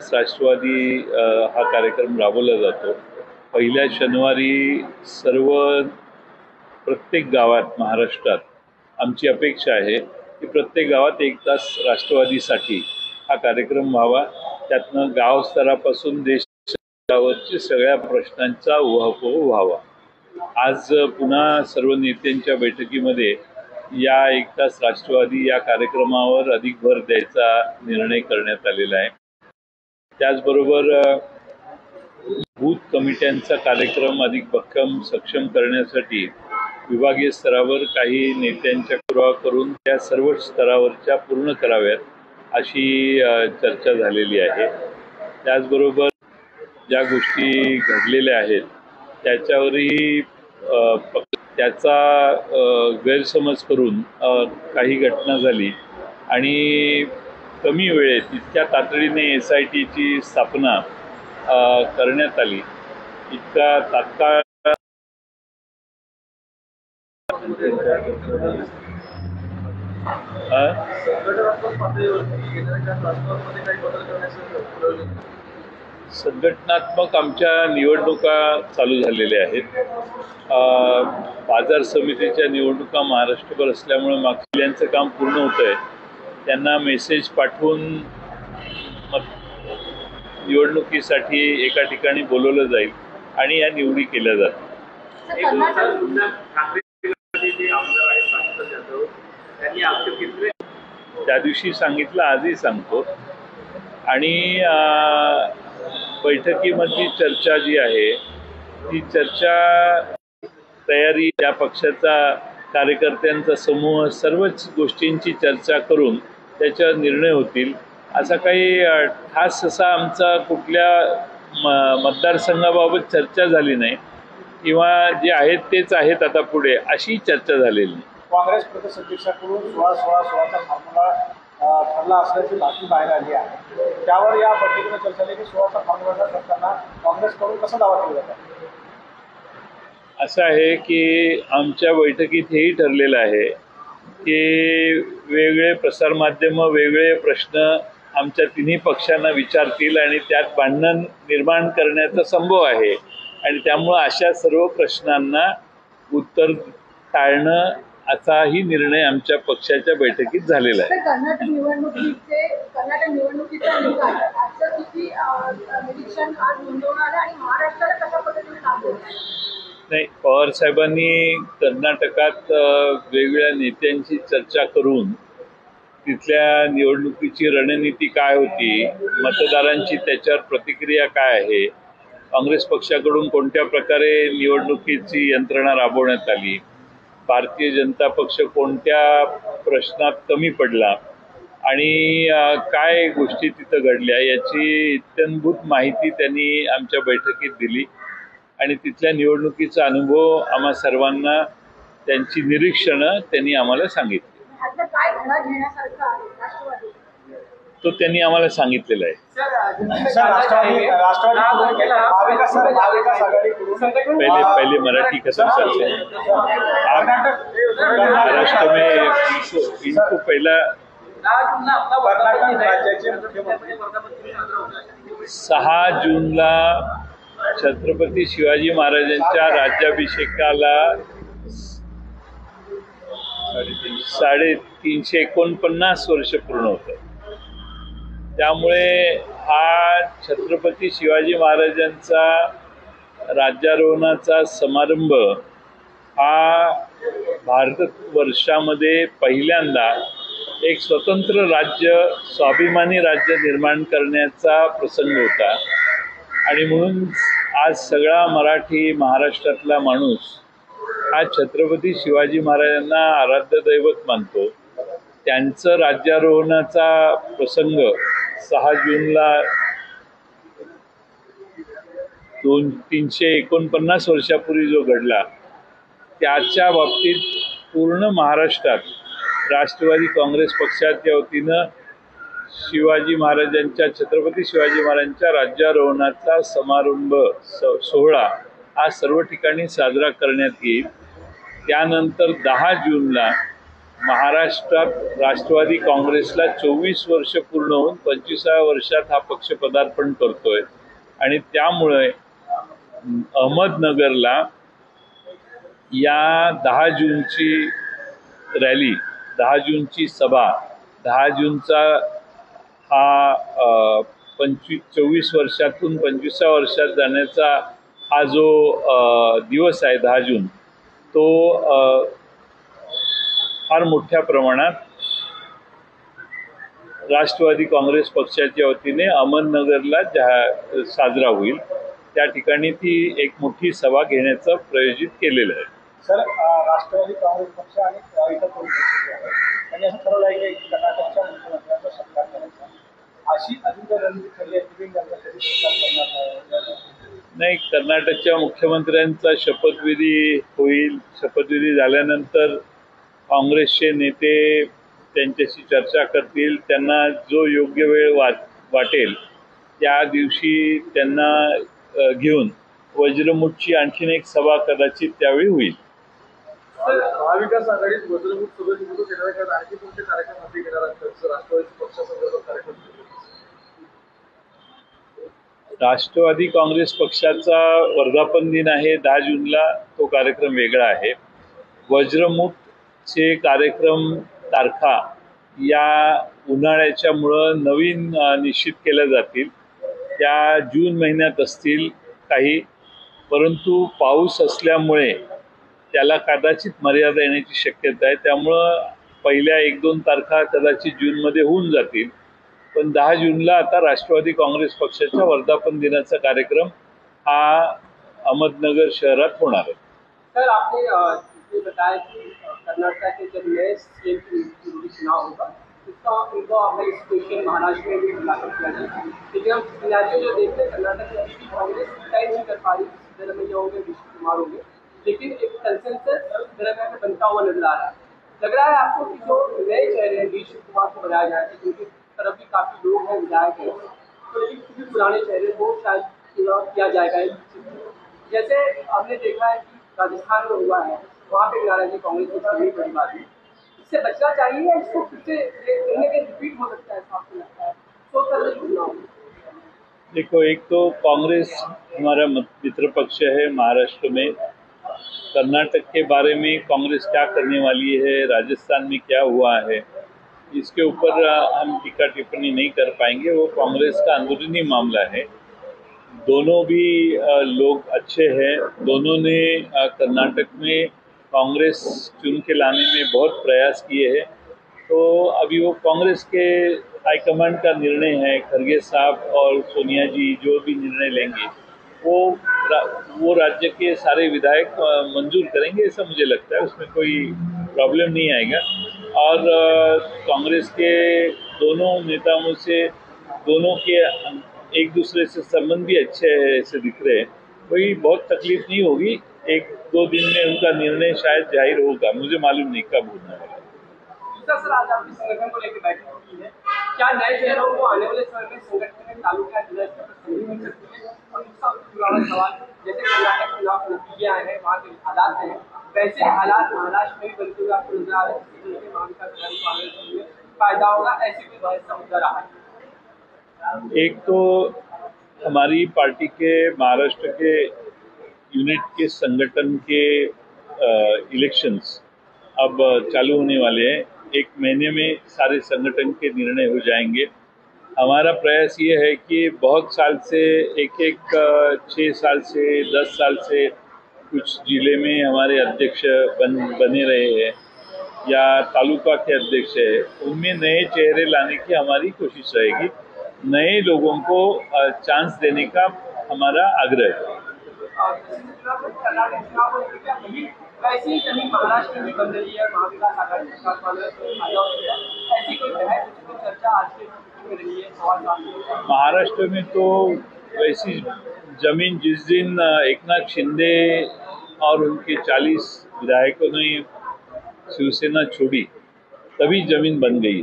तास राष्ट्रवादी हा कार्यक्रम राबवला जातो। पहिल्या शनिवारी प्रत्येक गावात महाराष्ट्रात आमची अपेक्षा आहे की प्रत्येक गावात 1 तास राष्ट्रवादीसाठी हा कार्यक्रम व्हावा। त्यातनं गाव स्तरापासून देशावरच्या सगळ्या प्रश्नांचा उहापोह व्हावा। आज पुन्हा सर्व नेत्यांच्या बैठकीमध्ये या 1 तास राष्ट्रवादी या कार्यक्रमावर अधिक भर द्यायचा निर्णय करण्यात आलेला आहे। त्याचबरोबर बूथ कमिट्यांचा कार्यक्रम अधिक भक्कम सक्षम करण्यासाठी विभागीय स्तरावर काही नेत्यांच्या कुरवा करून त्या सर्व स्तरावरच्या पूर्ण कराव्यात अशी चर्चा झालेली आहे। त्याचबरोबर ज्या गोष्टी घडलेल्या आहेत त्याच्यावरही त्याचा गैरसमज करून काही घटना झाली आणि कमी वेळेत इतक्या तातडीने SITची स्थापना करण्यात आली। इतका तात्काळ संघटनात्मक आमच्या निवडणुका चालू झालेल्या आहेत। बाजार समितीच्या निवडणुका महाराष्ट्रभर असल्यामुळे मागच्यांचं काम पूर्ण होतंय। त्यांना मेसेज पाठवून निवडणुकीसाठी एका ठिकाणी बोलवलं जाईल आणि या निवडी केल्या जातील। त्या दिवशी सांगितलं, आजही सांगतो। आणि बैठकीमधली चर्चा जी आहे ती चर्चा तयारी त्या पक्षाचा कार्यकर्त्यांचा समूह सर्वच गोष्टींची चर्चा करून त्याच्यावर निर्णय होतील। असा काही खास असा आमचा कुठल्या मतदारसंघाबाबत चर्चा झाली नाही किंवा जे आहेत तेच आहेत आता पुढे अशी चर्चा झालेली नाही। काँग्रेस प्रदेश अध्यक्षाकडून 16-16-16चा फॉर्म्युला ठरला असल्याची बातमी बाहेर आली आहे। त्यावर या बैठकीने चर्चा झाली की 16चा फॉर्म्युला करताना काँग्रेसकडून कसा दावा केला जातो? असं आहे की आमच्या बैठकीत हेही ठरलेलं आहे की वेगळे प्रसारमाध्यम वेगळे प्रश्न आमच्या तिन्ही पक्षांना विचारतील आणि त्यात भांडण निर्माण करण्याचा संभव आहे आणि त्यामुळे अशा सर्व प्रश्नांना उत्तर टाळणं असाही निर्णय आमच्या पक्षाच्या बैठकीत झालेला आहे। कर्नाटक निवडणुकीचा निकाल आजचं किती निरीक्षण आज नोंदवणार आणि महाराष्ट्राला कशा पद्धतीने काम होणार? नाही, पवार साहेबांनी कर्नाटकात वेगवेगळ्या नेत्यांची चर्चा करून तिथल्या निवडणुकीची रणनीती काय होती, मतदारांची त्याच्यावर प्रतिक्रिया काय आहे, काँग्रेस पक्षाकडून कोणत्या प्रकारे निवडणुकीची यंत्रणा राबवण्यात आली, भारतीय जनता पक्ष कोणत्या प्रश्नात कमी पडला आणि काय गोष्टी तिथं घडल्या याची इत्थंभूत माहिती त्यांनी आमच्या बैठकीत दिली आणि तिथल्या निवडणुकीचा अनुभव आम्हा सर्वांना त्यांची निरीक्षणं त्यांनी आम्हाला सांगितली। तो त्यांनी आम्हाला सांगितलेलं आहे। पहले मराठी कसम करते महाराष्ट्र में इनको पहला 6 जूनला छत्रपती शिवाजी महाराजांच्या राज्याभिषेकाला 349 वर्ष पूर्ण होत। त्यामुळे हा छत्रपती शिवाजी महाराजांचा राज्यारोहणाचा समारंभ हा भारतवर्षामध्ये पहिल्यांदा एक स्वतंत्र राज्य स्वाभिमानी राज्य निर्माण करण्याचा प्रसंग होता आणि म्हणून आज सगळा मराठी महाराष्ट्रातला माणूस हा छत्रपती शिवाजी महाराजांना आराध्य दैवत मानतो। त्यांचं राज्यारोहणाचा प्रसंग 6 जूनला 349 वर्षापूर्वी जो घडला त्याच्या बाबतीत पूर्ण महाराष्ट्रात राष्ट्रवादी काँग्रेस पक्षाच्या वतीनं शिवाजी महाराजांच्या छत्रपती शिवाजी महाराजांच्या राज्यारोहणाचा समारंभ सोहळा हा सर्व ठिकाणी साजरा करण्यात येईल। त्यानंतर 10 जूनला महाराष्ट्रात राष्ट्रवादी काँग्रेसला 24 वर्ष पूर्ण होऊन 25व्या वर्षात हा पक्ष पदार्पण करतोय आणि त्यामुळे अहमदनगरला या 10 जूनची रॅली, 10 जूनची सभा, 10 जूनचा हा 24 वर्षातून 25व्या वर्षात जाण्याचा हा जो दिवस आहे 10 जून, तो फार मोठ्या प्रमाणात राष्ट्रवादी काँग्रेस पक्षाच्या वतीने अहमदनगरला साजरा होईल. त्या ठिकाणी ती एक मोठी सभा घेण्याचं प्रयोजित केलेलं आहे. सर, राष्ट्रवादी काँग्रेस पक्ष आणि इतर दोन पक्ष जे आहेत त्यांनी असं ठरवलं आहे की कर्नाटकच्या मुख्यमंत्र्यांचा सत्कार करायचा. अशी अजून रणनीती ठरली आहे की कधी सत्कार करणार नाही. कर्नाटकच्या मुख्यमंत्र्यांचा शपथविधी होईल. शपथविधी झाल्यानंतर काँग्रेसचे नेते त्यांच्याशी चर्चा करतील. त्यांना जो योग्य वेळ वाटेल त्या दिवशी त्यांना घेऊन वज्रमुठची आणखीन एक सभा कदाचित त्यावेळी होईल. महाविकास आघाडीत वज्रमुठ सोबत येणार आणखी कोणते कार्यक्रम हाती घेणार राष्ट्रवादी पक्षासंदर्भात कार्यक्रम? राष्ट्रवादी काँग्रेस पक्षाचा वर्धापन दिन आहे 10 जूनला. तो कार्यक्रम वेगळा आहे. वज्रमुठचे कार्यक्रम तारखा या उन्हाळ्याच्यामुळं नवीन निश्चित केल्या जातील. त्या जून महिन्यात असतील काही, परंतु पाऊस असल्यामुळे त्याला कदाचित मर्यादा येण्याची शक्यता आहे. त्यामुळं पहिल्या 1-2 तारखा कदाचित जूनमध्ये होऊन जातील. पण 10 जूनला आता राष्ट्रवादी काँग्रेस पक्षाच्या वर्धापन दिनाचा कार्यक्रम हा अहमदनगर शहरात होणार आहे. सर, आपने बताया कि कर्नाटक के जब नए सीएम की चुनाव होगा उनको आपका सिचुएशन महाराष्ट्र में भी लागू किया जाएगा, लेकिन हम सिनेरियो जो देखते हैं कर्नाटक में अभी कांग्रेस तय नहीं कर पा रही सिद्धरामैया होंगे, नीतीश कुमार होंगे, लेकिन एक कंसेंसस सिद्धरामैया में बनता हुआ नजर आ रहा है. लग रहा है आपको कि जो नए चेहरे हैं नीतीश कुमार को बनाया जाएगा, जिनकी तरफ भी काफी लोग हैं, विधायक हैं, तो लेकिन पुराने चेहरे को शायद चुनाव किया जाएगा. जैसे हमने देखा है कि राजस्थान में हुआ है, वहाँ पे नाराजगी कांग्रेस की बड़ी बड़ी बात है. इससे बचना चाहिए या इसको फिर से रिपीट हो सकता है? आपको लगता है सोच समझ चुनाव? देखो, एक तो कांग्रेस हमारा मित्र पक्ष है महाराष्ट्र में. कर्नाटक के बारे में कांग्रेस क्या करने वाली है, राजस्थान में क्या हुआ है, इसके ऊपर हम टीका टिप्पणी नहीं कर पाएंगे. वो कांग्रेस का अंदरूनी मामला है. दोनों भी लोग अच्छे हैं. दोनों ने कर्नाटक में कांग्रेस चुन के लाने में बहुत प्रयास किए हैं. तो अभी वो कांग्रेस के हाईकमांड का निर्णय है. खरगे साहब और सोनिया जी जो भी निर्णय लेंगे वो राज्य के सारे विधायक मंजूर करेंगे, ऐसा मुझे लगता है. उसमें कोई प्रॉब्लम नहीं आएगा. और कांग्रेस के दोनों नेताओं से दोनों के एक दूसरे से संबंध भी अच्छे हैं ऐसे दिख रहे हैं. कोई बहुत तकलीफ नहीं होगी. 1-2 दिन में उनका निर्णय शायद जाहिर होगा. मुझे मालूम नहीं कब होने वाला है. सर, आज आपकी संगठन को लेकर बैठक होती है, क्या नए चेहरों को आने वाले समय में संगठन में तालुका जिला स्तर पर संधि मिल सकती है? और दूसरा पुराना सवाल, जैसे कर्नाटक चुनाव के नतीजे आए हैं, वहाँ के हालात हैं, वैसे हालात महाराष्ट्र में भी बनते हुए आपको नजर आ रहे हैं? महाविकास आघाड़ी कांग्रेस में फायदा होगा, ऐसी कोई बहस का मुद्दा रहा है? एक तो हमारी पार्टी के महाराष्ट्र के यूनिट के संगठन के इलेक्शंस अब चालू होने वाले हैं. 1 महीने में सारे संगठन के निर्णय हो जाएंगे. हमारा प्रयास ये है कि बहुत साल से एक 6 साल से 10 साल से कुछ जिले में हमारे अध्यक्ष बने रहे हैं या तालुका के अध्यक्ष है, उनमें नए चेहरे लाने की हमारी कोशिश रहेगी. नए लोगों को चांस देने का हमारा आग्रह है. कर्नाटक चुनाव को लेकर वैसे ही जमीन महाराष्ट्र में भी बन रही है, महाविकास आघाड़ी ऐसी कोई चर्चा आज के में रही है? महाराष्ट्र में तो वैसी जमीन जिस दिन एकनाथ शिंदे और उनके 40 विधायकों ने शिवसेना छोड़ी तभी जमीन बन गई.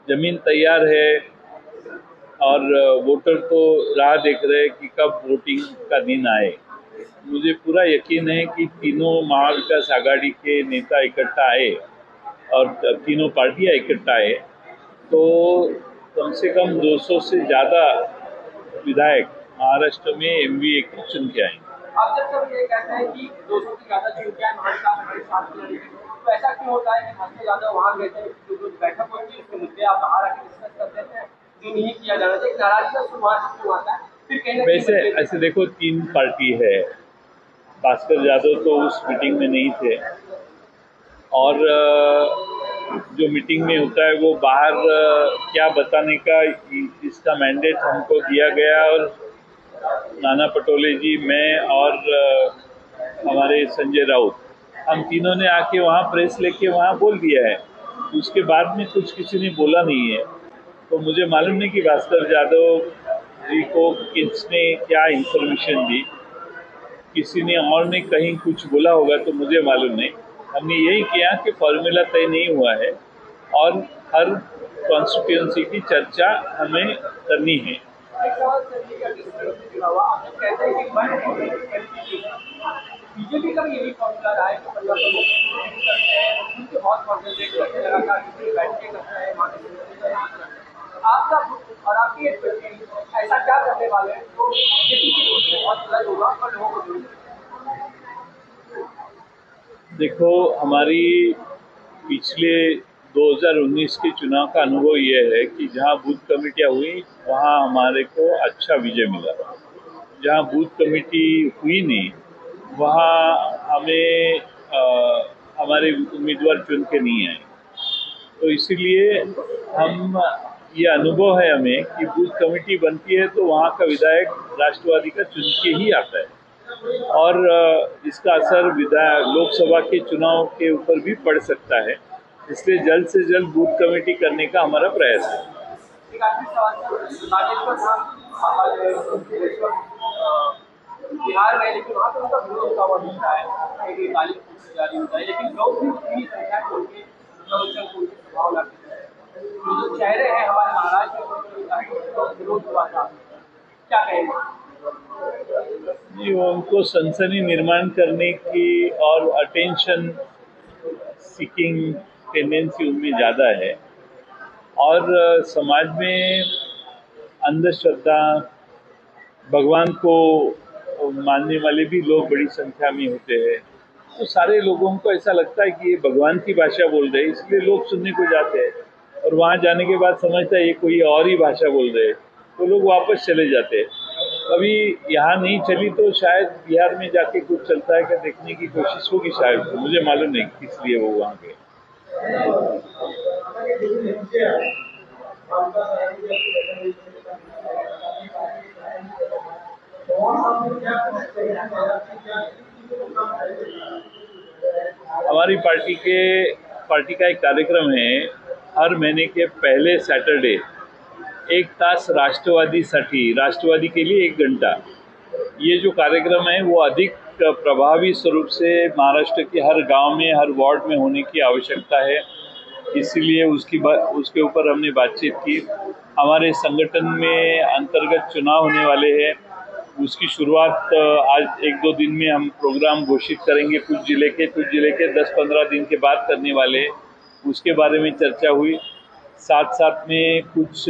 जमीन तैयार है और वोटर तो राह देख रहे हैं कि कब वोटिंग का दिन आए. मुझे पूरा यकीन है कि तीनों महाविकास आघाड़ी के नेता इकट्ठा आए और तीनों पार्टियां इकट्ठा है, तो कम से कम 200 से ज़्यादा विधायक महाराष्ट्र में MVA के चुन के आएंगे। अब जब सब ये कहते हैं कि 200 से ज़्यादा चुनौतियां हमारे साथ हमारे साथ में लड़ी, तो ऐसा क्यों होता है कि भाजपा ज़्यादा वहाँ कहते हैं कि जो बैठक होती है उसके मुद्दे आप बाहर आके डिस्कस कर देते हैं, जो नहीं किया जाना चाहिए, नाराजगी का शुरुआत क्यों आता है? फिर कहीं ना वैसे ऐसे देखो, 3 पार्टी है, भास्कर यादव तो उस मीटिंग में नहीं थे, और जो मीटिंग में होता है वो बाहर क्या बताने का इसका मैंडेट हमको दिया गया, और नाना पटोले जी, मैं और हमारे संजय राउत, हम तीनों ने आके वहाँ प्रेस लेके वहाँ बोल दिया है। उसके बाद में कुछ किसी ने बोला नहीं है, तो मुझे मालूम नहीं कि भास्कर यादव जी को किसने क्या इंफॉर्मेशन दी, किसी ने और ने कहीं कुछ बोला होगा तो मुझे मालूम नहीं। हमने यही किया कि फॉर्मूला तय नहीं हुआ है और हर कॉन्स्टिट्यूंसी की चर्चा हमें करनी है। बीजेपी का भी यही फॉर्मूला रहा है कि परिवर्तन उनके बहुत कॉन्सेंट्रेट करते हैं, लगातार बैठकें करते हैं, आपका और आपकी ऐसा क्या करने वाले हैं तो बहुत अलग होगा और लोगों को देखो, हमारी पिछले 2019 के चुनाव का अनुभव ये है कि जहाँ बूथ कमेटियाँ हुई वहाँ हमारे को अच्छा विजय मिला। जहाँ बूथ कमेटी हुई नहीं वहाँ हमें हमारे उम्मीदवार चुन के नहीं आए। तो इसीलिए हम ये अनुभव है हमें कि बूथ कमेटी बनती है तो वहाँ का विधायक राष्ट्रवादी का चुन के ही आता है, और इसका असर लोकसभा के चुनाव के ऊपर भी पड़ सकता है। इसलिए जल्द से जल्द बूथ कमेटी करने का हमारा प्रयास है। एक आखिरी सवाल बिहार में, लेकिन वहाँ पर उनका विरोध का हुआ दिखता है, जारी होता है, लेकिन लोग भी उतनी संख्या को स्वभाव लगते हैं। जो चेहरे हैं हमारे महाराष्ट्र में विरोध हुआ था, क्या कहेंगे? जी, उनको सनसनी निर्माण करने की और अटेंशन सीकिंग टेंडेंसी उनमें ज़्यादा है, और समाज में अंधश्रद्धा, भगवान को मानने वाले भी लोग बड़ी संख्या में होते हैं। तो सारे लोगों को ऐसा लगता है कि ये भगवान की भाषा बोल रहे हैं, इसलिए लोग सुनने को जाते हैं, और वहाँ जाने के बाद समझता है ये कोई और ही भाषा बोल रहे हैं, तो लोग वापस चले जाते हैं। अभी यहाँ नहीं चली तो शायद बिहार में जाके कुछ चलता है क्या देखने की कोशिश होगी शायद, तो मुझे मालूम नहीं किस लिए वो वहाँ गए। हमारी पार्टी का एक कार्यक्रम है, हर महीने के पहले सैटरडे 1 तास राष्ट्रवादी के लिए 1 घंटा। ये जो कार्यक्रम है वो अधिक प्रभावी स्वरूप से महाराष्ट्र के हर गांव में, हर वार्ड में होने की आवश्यकता है। इसीलिए उसके ऊपर हमने बातचीत की। हमारे संगठन में अंतर्गत चुनाव होने वाले हैं, उसकी शुरुआत आज 1-2 दिन में हम प्रोग्राम घोषित करेंगे। कुछ जिले के 10-15 दिन के बाद करने वाले, उसके बारे में चर्चा हुई। साथ साथ में कुछ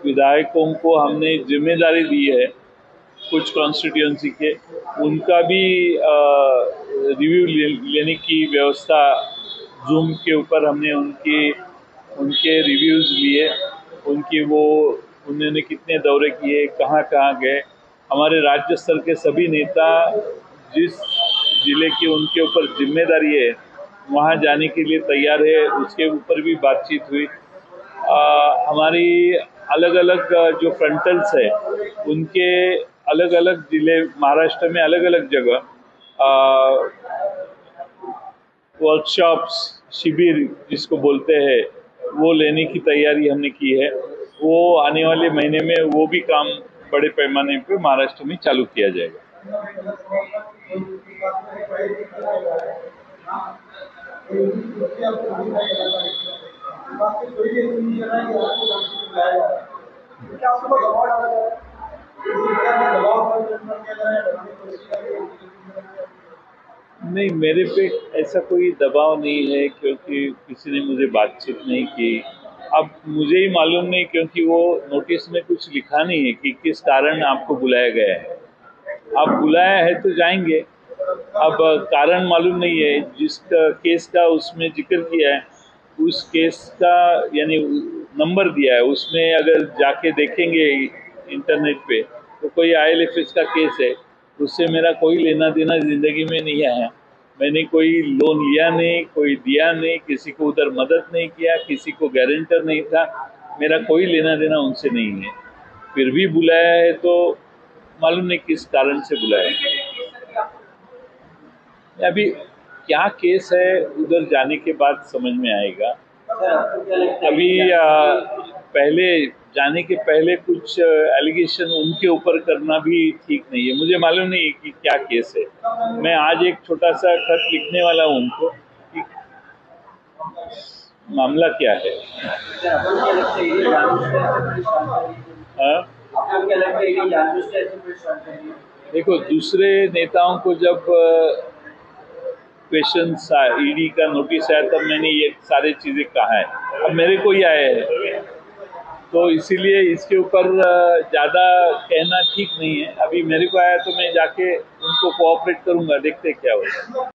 विधायकों को हमने जिम्मेदारी दी है, कुछ कॉन्स्टिट्यूएंसी के, उनका भी रिव्यू लेने की व्यवस्था जूम के ऊपर हमने उनके रिव्यूज़ लिए, उन्होंने कितने दौरे किए, कहाँ कहाँ गए। हमारे राज्य स्तर के सभी नेता जिस जिले की उनके ऊपर जिम्मेदारी है वहाँ जाने के लिए तैयार है, उसके ऊपर भी बातचीत हुई। हमारी अलग अलग जो फ्रंटल्स है उनके अलग अलग जिले महाराष्ट्र में अलग अलग जगह वर्कशॉप्स, शिविर जिसको बोलते हैं, वो लेने की तैयारी हमने की है। वो आने वाले महीने में वो भी काम बड़े पैमाने पे महाराष्ट्र में चालू किया जाएगा। नहीं, मेरे पे ऐसा कोई दबाव नहीं है क्योंकि किसी ने मुझे बातचीत नहीं की। अब मुझे ही मालूम नहीं क्योंकि वो नोटिस में कुछ लिखा नहीं है कि किस कारण आपको बुलाया गया है। अब बुलाया है तो जाएंगे। अब कारण मालूम नहीं है। जिसका केस का उसमें जिक्र किया है उस केस का यानी नंबर दिया है, उसमें अगर जाके देखेंगे इंटरनेट पे तो कोई IL&FS का केस है। उससे मेरा कोई लेना देना जिंदगी में नहीं आया। मैंने कोई लोन लिया नहीं, कोई दिया नहीं, किसी को उधर मदद नहीं किया, किसी को गारंटर नहीं था। मेरा कोई लेना देना उनसे नहीं है। फिर भी बुलाया है तो मालूम नहीं किस कारण से बुलाया है। अभी क्या केस है उधर जाने के बाद समझ में आएगा। अभी पहले जाने के पहले कुछ एलिगेशन उनके ऊपर करना भी ठीक नहीं है। मुझे मालूम नहीं है कि क्या केस है। मैं आज एक छोटा सा खत लिखने वाला हूँ उनको कि मामला क्या है। हाँ? देखो, दूसरे नेताओं को जब क्वेश्चंस ईडी का नोटिस आया तब मैंने ये सारी चीजें कहा है। अब मेरे को ही आए हैं तो इसीलिए इसके ऊपर ज़्यादा कहना ठीक नहीं है। अभी मेरे को आया तो मैं जाके उनको कोऑपरेट करूंगा, देखते क्या होगा।